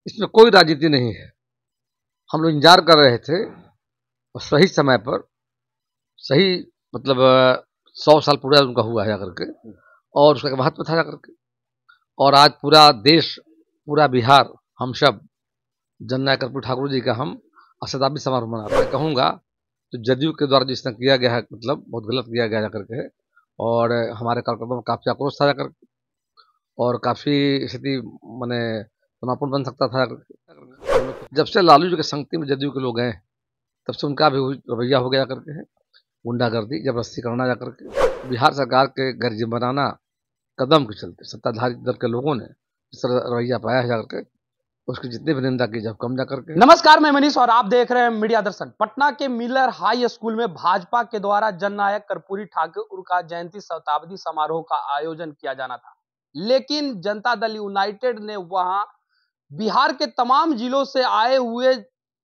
इसमें कोई राजनीति नहीं है। हम लोग इंतजार कर रहे थे और सही समय पर सही मतलब 100 साल पूरा उनका हुआ है जाकर के, और उसका महत्व था जाकर के। और आज पूरा देश, पूरा बिहार, हम सब जननायक कर्पूरी ठाकुर जी का हम शताब्दी समारोह मना रहे हैं। कहूँगा तो जदयू के द्वारा जिस तरह किया गया है, मतलब बहुत गलत किया गया जाकर के है। और हमारे कार्यकर्ताओं में काफी आक्रोश था जाकर के, और काफी स्थिति मैंने तनावपूर्ण बन सकता था। जब से लालू जी के संगति में जदयू के लोग गए, तब से उनका भी रवैया हो गया करके है, गुंडागर्दी, जबरदस्ती करना जाकर के। बिहार सरकार के गर्जिमनाना कदम के चलते सत्ताधारी दल के लोगों ने इस तरह रवैया पाया है जाकर के, उसकी जितनी भी निंदा की जब कम जाकर के। नमस्कार, मैं मनीष और आप देख रहे हैं मीडिया दर्शन। पटना के मिलर हाई स्कूल में भाजपा के द्वारा जननायक कर्पूरी ठाकुर का जयंती शताब्दी समारोह का आयोजन किया जाना था, लेकिन जनता दल यूनाइटेड ने वहां बिहार के तमाम जिलों से आए हुए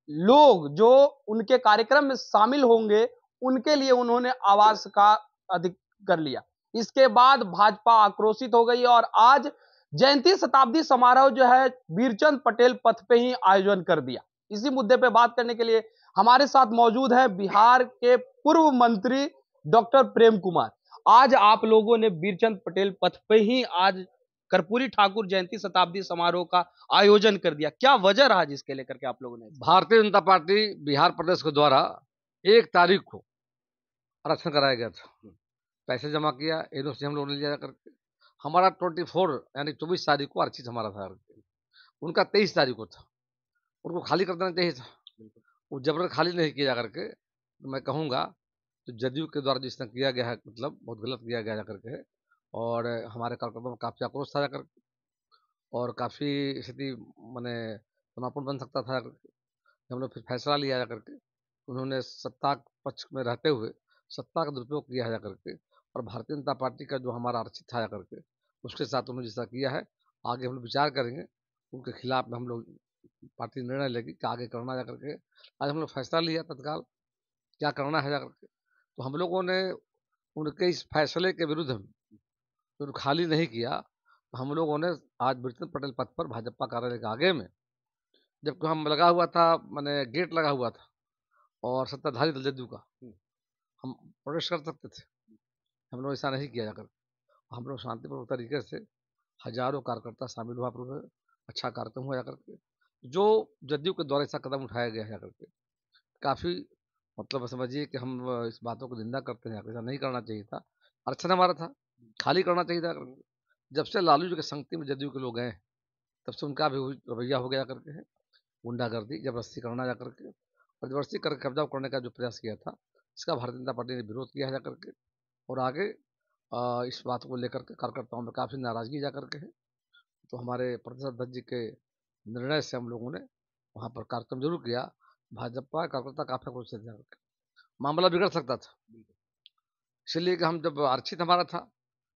लोग जो उनके कार्यक्रम में शामिल होंगे, उनके लिए उन्होंने आवास का अधिक कर लिया। इसके बाद भाजपा आक्रोशित हो गई और आज जयंती शताब्दी समारोह जो है वीरचंद पटेल पथ पे ही आयोजन कर दिया। इसी मुद्दे पे बात करने के लिए हमारे साथ मौजूद है बिहार के पूर्व मंत्री डॉक्टर प्रेम कुमार। आज आप लोगों ने वीरचंद पटेल पथ पे ही आज कर्पूरी ठाकुर जयंती शताब्दी समारोह का आयोजन कर दिया, क्या वजह रहा जिसके लेकर के आप लोगों ने? भारतीय जनता पार्टी बिहार प्रदेश के द्वारा 1 तारीख को आरक्षण कराया गया था। पैसे जमा किया, एनओसी हम लोगों ने लिया करके। हमारा 24 यानी 24 तारीख को आरक्षित हमारा था, उनका 23 तारीख को था। उनको खाली कर देना चाहिए था, वो जबरन खाली नहीं किया जा करके। तो मैं कहूँगा तो जदयू के द्वारा जिस तरह किया गया है, मतलब बहुत गलत किया गया जा करके है। और हमारे कार्यकर्ताओं में काफी आक्रोश था जाकर के, और काफी स्थिति मैंने तनावपूर्ण बन सकता था जाकर के। हम लोग फिर फैसला लिया जा करके, उन्होंने सत्ता पक्ष में रहते हुए सत्ता का दुरुपयोग किया है जा करके, और भारतीय जनता पार्टी का जो हमारा आरक्षित था जा करके, उसके साथ उन्होंने जिस तरह किया है, आगे हम लोग विचार करेंगे। उनके खिलाफ में हम लोग पार्टी निर्णय लेगी कि आगे करना जा करके। आज हम लोग फैसला लिया तत्काल क्या करना है जा करके। तो हम लोगों ने उनके इस फैसले के विरुद्ध में जो खाली नहीं किया, तो हम लोगों ने आज वीरचंद पटेल पथ पर भाजपा कार्यालय के आगे में, जबकि हम लगा हुआ था, मैंने गेट लगा हुआ था और सत्ताधारी दल जदयू का, हम प्रवेश कर सकते थे। हम लोग ऐसा नहीं किया जाकर, हम लोग शांतिपूर्वक तरीके से, हजारों कार्यकर्ता शामिल हुआ, पूरे अच्छा कार्यक्रम हुआ जाकर के। जो जदयू के द्वारा ऐसा कदम उठाया गया है जाकर के, काफ़ी मतलब समझिए कि हम इस बातों को निंदा करते हैं, ऐसा नहीं करना चाहिए था। आरक्षण हमारा था, खाली करना चाहिए था। जब से लालू जी के संगति में जदयू के लोग गए, तब से उनका भी रवैया हो गया करके है, गुंडागर्दी, जबरदस्ती करना जा करके, और जबरदस्ती कर कब्जा करने का जो प्रयास किया था, इसका भारतीय जनता पार्टी ने विरोध किया है जा करके। और आगे इस बात को लेकर के कार्यकर्ताओं में काफ़ी नाराजगी जा करके है। तो हमारे प्रदेश अध्यक्ष जी के निर्णय से हम लोगों ने वहाँ पर कार्यक्रम जरूर किया। भाजपा कार्यकर्ता काफी खुश थे जाकर, मामला बिगड़ सकता था, इसलिए कि हम जब आरक्षित हमारा था,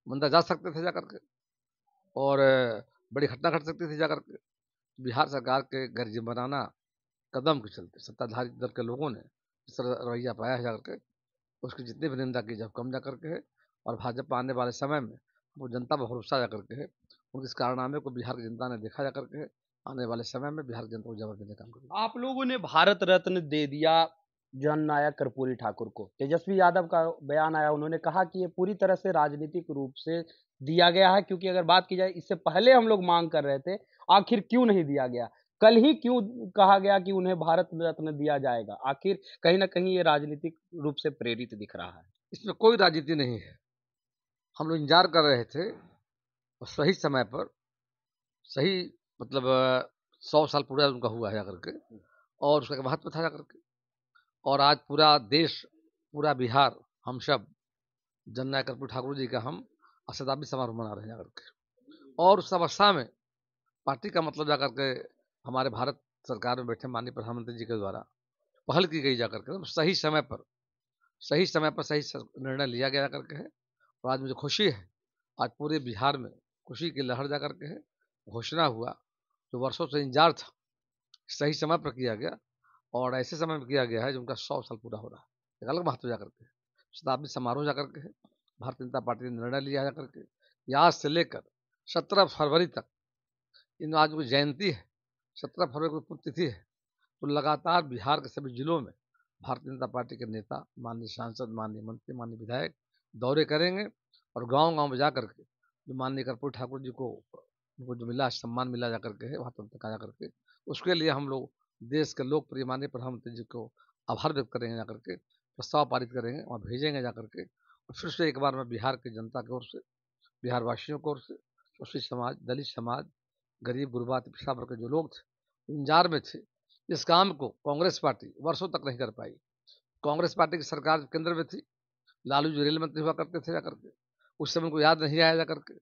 बंदा जा सकते थे जाकर के, और बड़ी घटना घट सकती थी जाकर के। बिहार सरकार के गर्जिमनाना कदम के चलते सत्ताधारी दल के लोगों ने इस तरह रवैया पाया है जाकर के, उसकी जितनी भी निंदा की जब कम जाकर के है। और भाजपा आने वाले समय में वो जनता पर भरोसा जाकर के है, उनके इस कारनामे को बिहार की जनता ने देखा जाकर के है। आने वाले समय में बिहार की जनता को जवाब देने का काम करेगी। आप लोगों ने भारत रत्न दे दिया जननायक कर्पूरी ठाकुर को। तेजस्वी यादव का बयान आया, उन्होंने कहा कि ये पूरी तरह से राजनीतिक रूप से दिया गया है, क्योंकि अगर बात की जाए इससे पहले हम लोग मांग कर रहे थे, आखिर क्यों नहीं दिया गया? कल ही क्यों कहा गया कि उन्हें भारत रत्न दिया जाएगा? आखिर कहीं ना कहीं ये राजनीतिक रूप से प्रेरित दिख रहा है। इसमें कोई राजनीति नहीं है। हम लोग इंतजार कर रहे थे और सही समय पर सही मतलब 100 साल पूरा उनका हुआ है जाकर के, और उसका महत्व था जाकर के। और आज पूरा देश, पूरा बिहार, हम सब जननायक कर्पूरी ठाकुर जी का हम शताब्दी समारोह मना रहे हैं जाकर के। और उस अवस्था में पार्टी का मतलब जाकर के हमारे भारत सरकार में बैठे माननीय प्रधानमंत्री जी के द्वारा पहल की गई जाकर के, सही समय पर सही निर्णय लिया गया जाकर के है। और आज मुझे खुशी है, आज पूरे बिहार में खुशी की लहर जाकर के है। घोषणा हुआ जो वर्षों से इंतजार था, सही समय पर किया गया, और ऐसे समय में किया गया है जो उनका 100 साल पूरा हो रहा है। एक अलग महत्व जाकर के शताब्दी समारोह जाकर के है। भारतीय जनता पार्टी ने निर्णय लिया जाकर के आज से लेकर 17 फरवरी तक, इन आज की जयंती है, 17 फरवरी को पुण्यतिथि है, तो लगातार बिहार के सभी जिलों में भारतीय जनता पार्टी के नेता, माननीय सांसद, माननीय मंत्री, माननीय विधायक दौरे करेंगे और गांव-गांव में जा करके जो माननीय कर्पूरी ठाकुर जी को उनको जो मिला सम्मान मिला जा करके है वहाँ तक जा करके, उसके लिए हम लोग देश के लोकप्रिय माननीय प्रधानमंत्री जी को आभार व्यक्त करेंगे जा करके, प्रस्ताव पारित करेंगे, वहाँ भेजेंगे जा करके। और फिर से एक बार मैं बिहार की जनता की ओर से, बिहार वासियों की ओर से, शोषित समाज, दलित समाज, गरीब गुरबा पिछड़ा वर्ग के जो लोग थे इंतजार में थे, इस काम को कांग्रेस पार्टी वर्षों तक नहीं कर पाई। कांग्रेस पार्टी की सरकार केंद्र में थी, लालू जी रेल मंत्री हुआ करते थे जा करके, उस समय उनको याद नहीं आया जा करके,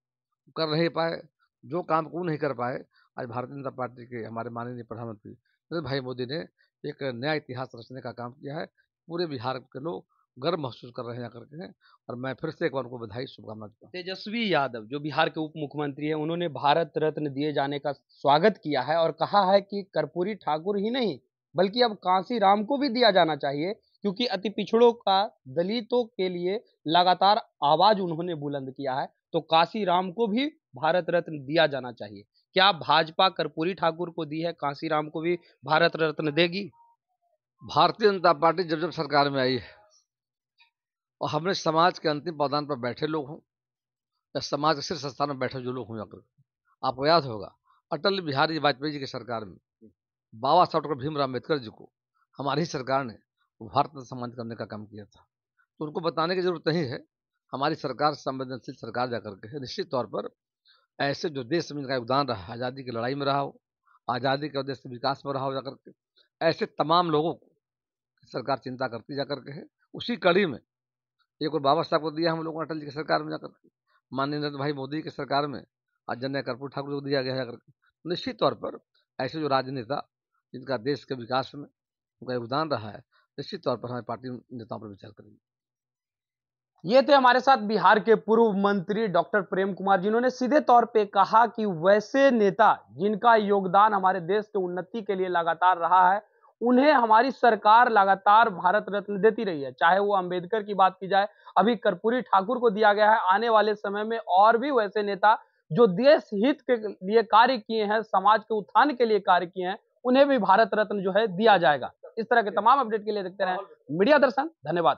कर नहीं पाए, जो काम को नहीं कर पाए, आज भारतीय जनता पार्टी के हमारे माननीय प्रधानमंत्री नरेंद्र भाई मोदी ने एक नया इतिहास रचने का काम किया है। पूरे बिहार के लोग गर्व महसूस कर रहे हैं करके हैं, और मैं फिर से एक बार उनको बधाई शुभकामना देता हूँ। तेजस्वी यादव जो बिहार के उप मुख्यमंत्री हैं, उन्होंने भारत रत्न दिए जाने का स्वागत किया है और कहा है कि कर्पूरी ठाकुर ही नहीं बल्कि अब कांसी राम को भी दिया जाना चाहिए, क्योंकि अति पिछड़ों का, दलितों के लिए लगातार आवाज उन्होंने बुलंद किया है, तो कांसी राम को भी भारत रत्न दिया जाना चाहिए। क्या भाजपा कर्पूरी ठाकुर को दी है, कांसी राम को भी भारत रत्न देगी? भारतीय जनता पार्टी जब जब सरकार में आई है और हमने समाज के अंतिम पावदान पर बैठे लोग हों या समाज के शीर्ष स्थान में बैठे जो लोग हों जाकर, आपको याद होगा अटल बिहारी वाजपेयी जी की सरकार में बाबा साहब डॉक्टर भीमराव अम्बेडकर जी को हमारी ही सरकार ने भारत रत्न सम्मानित करने का काम किया था। तो उनको बताने की जरूरत नहीं है, हमारी सरकार संवेदनशील सरकार जाकर के है। निश्चित तौर पर ऐसे जो देश में इनका योगदान रहा, आज़ादी की लड़ाई में रहा हो, आज़ादी के देश के विकास में रहा हो जाकर के, ऐसे तमाम लोगों को सरकार चिंता करती जाकर के है। उसी कड़ी में एक और बाबा साहब को दिया हम लोगों ने अटल जी की सरकार में जाकर के, माननीय नरेंद्र भाई मोदी की सरकार में आज जनरल कर्पूरी ठाकुर को दिया गया है जाकर के। निश्चित तौर पर ऐसे जो राजनेता जिनका देश के विकास में उनका योगदान रहा है, निश्चित तौर पर हमारी पार्टी नेताओं पर विचार करेंगे। ये थे हमारे साथ बिहार के पूर्व मंत्री डॉक्टर प्रेम कुमार, जिन्होंने सीधे तौर पे कहा कि वैसे नेता जिनका योगदान हमारे देश के उन्नति के लिए लगातार रहा है, उन्हें हमारी सरकार लगातार भारत रत्न देती रही है। चाहे वो अंबेडकर की बात की जाए, अभी कर्पूरी ठाकुर को दिया गया है, आने वाले समय में और भी वैसे नेता जो देश हित के लिए कार्य किए हैं, समाज के उत्थान के लिए कार्य किए हैं, उन्हें भी भारत रत्न जो है दिया जाएगा। इस तरह के तमाम अपडेट के लिए देखते रहें मीडिया दर्शन। धन्यवाद।